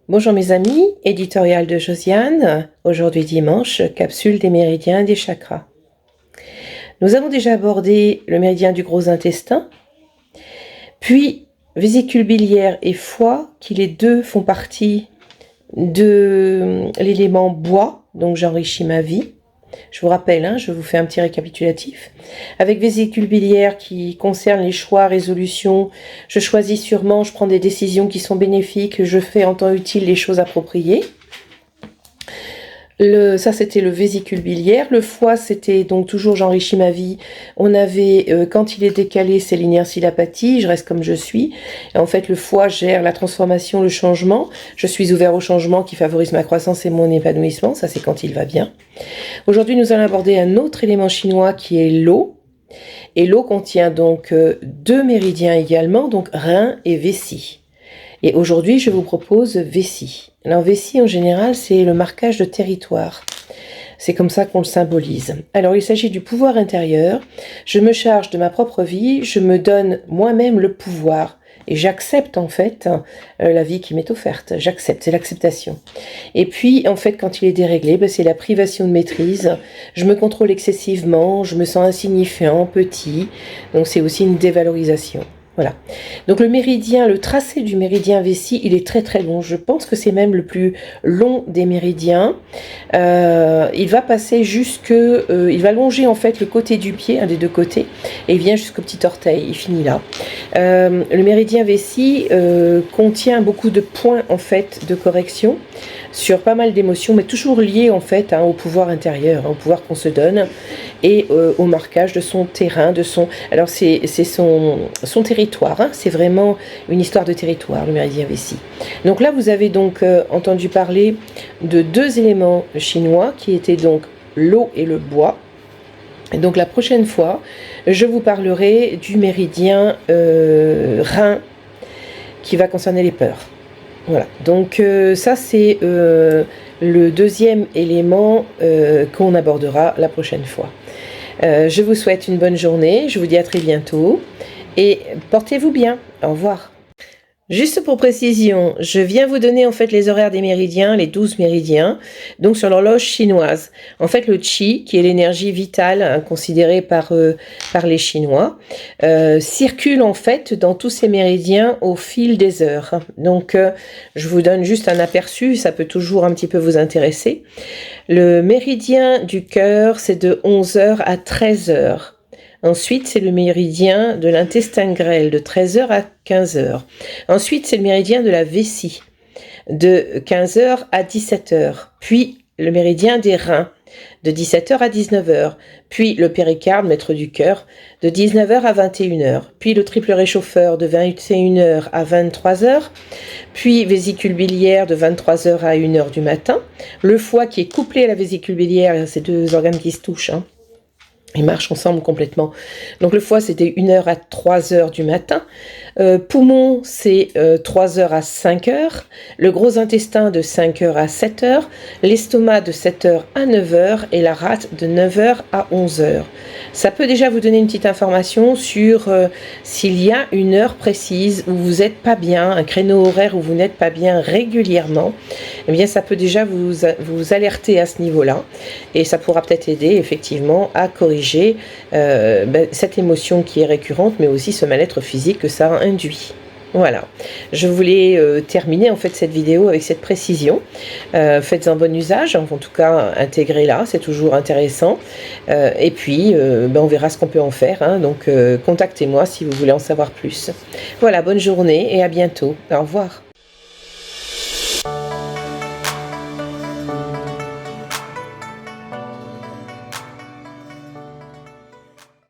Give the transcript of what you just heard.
Bonjour mes amis, éditorial de Josiane, aujourd'hui dimanche, capsule des méridiens et des chakras. Nous avons déjà abordé le méridien du gros intestin, puis vésicule biliaire et foie, qui les deux font partie de l'élément bois, donc j'enrichis ma vie. Je vous rappelle, je vous fais un petit récapitulatif. Avec vésicule biliaire qui concerne les choix, résolutions, je choisis sûrement, je prends des décisions qui sont bénéfiques, je fais en temps utile les choses appropriées. Ça c'était le vésicule biliaire. Le foie c'était donc toujours j'enrichis ma vie. On avait quand il est décalé c'est l'inertie, l'apathie, je reste comme je suis. Et en fait le foie gère la transformation, le changement. Je suis ouvert au changement qui favorise ma croissance et mon épanouissement. Ça c'est quand il va bien. Aujourd'hui nous allons aborder un autre élément chinois qui est l'eau. Et l'eau contient donc deux méridiens également, donc rein et vessie. Et aujourd'hui, je vous propose vessie. Alors, vessie, en général, c'est le marquage de territoire. C'est comme ça qu'on le symbolise. Alors, il s'agit du pouvoir intérieur. Je me charge de ma propre vie, je me donne moi-même le pouvoir. Et j'accepte, en fait, la vie qui m'est offerte. J'accepte, c'est l'acceptation. Et puis, en fait, quand il est déréglé, c'est la privation de maîtrise. Je me contrôle excessivement, je me sens insignifiant, petit. Donc, c'est aussi une dévalorisation. Voilà. Donc le méridien, le tracé du méridien vessie, il est très très long. Je pense que c'est même le plus long des méridiens. Il va passer il va longer en fait le côté du pied, un des deux côtés, et il vient jusqu'au petit orteil. Il finit là. Le méridien vessie contient beaucoup de points en fait de correction sur pas mal d'émotions, mais toujours liées en fait au pouvoir intérieur, au pouvoir qu'on se donne et au marquage de son terrain, alors c'est son territoire, c'est vraiment une histoire de territoire, le méridien vessie. Donc là vous avez donc entendu parler de deux éléments chinois qui étaient donc l'eau et le bois. Et donc la prochaine fois je vous parlerai du méridien rein qui va concerner les peurs. Voilà, donc ça c'est le deuxième élément qu'on abordera la prochaine fois. Je vous souhaite une bonne journée, je vous dis à très bientôt et portez-vous bien, au revoir. Juste pour précision, je viens vous donner en fait les horaires des méridiens, les 12 méridiens, donc sur l'horloge chinoise. En fait le Qi, qui est l'énergie vitale considérée par les Chinois, circule en fait dans tous ces méridiens au fil des heures. Donc je vous donne juste un aperçu, ça peut toujours un petit peu vous intéresser. Le méridien du cœur, c'est de 11h à 13h. Ensuite, c'est le méridien de l'intestin grêle de 13h à 15h. Ensuite, c'est le méridien de la vessie de 15h à 17h. Puis, le méridien des reins de 17h à 19h. Puis, le péricarde, maître du cœur, de 19h à 21h. Puis, le triple réchauffeur de 21h à 23h. Puis, vésicule biliaire de 23h à 1h du matin. Le foie qui est couplé à la vésicule biliaire, ces deux organes qui se touchent, ils marchent ensemble complètement. Donc le foie, c'était 1h à 3h du matin. Poumon, c'est 3h à 5h. Le gros intestin de 5h à 7h. L'estomac de 7h à 9h. Et la rate de 9h à 11h. Ça peut déjà vous donner une petite information sur s'il y a une heure précise où vous n'êtes pas bien, un créneau horaire où vous n'êtes pas bien régulièrement. Eh bien, ça peut déjà vous alerter à ce niveau-là. Et ça pourra peut-être aider effectivement à corriger cette émotion qui est récurrente, mais aussi ce mal-être physique que ça induit. Voilà, je voulais terminer en fait cette vidéo avec cette précision. Faites un bon usage, en tout cas intégrez-la, c'est toujours intéressant. Et puis on verra ce qu'on peut en faire, donc contactez-moi si vous voulez en savoir plus. Voilà, bonne journée et à bientôt. Au revoir.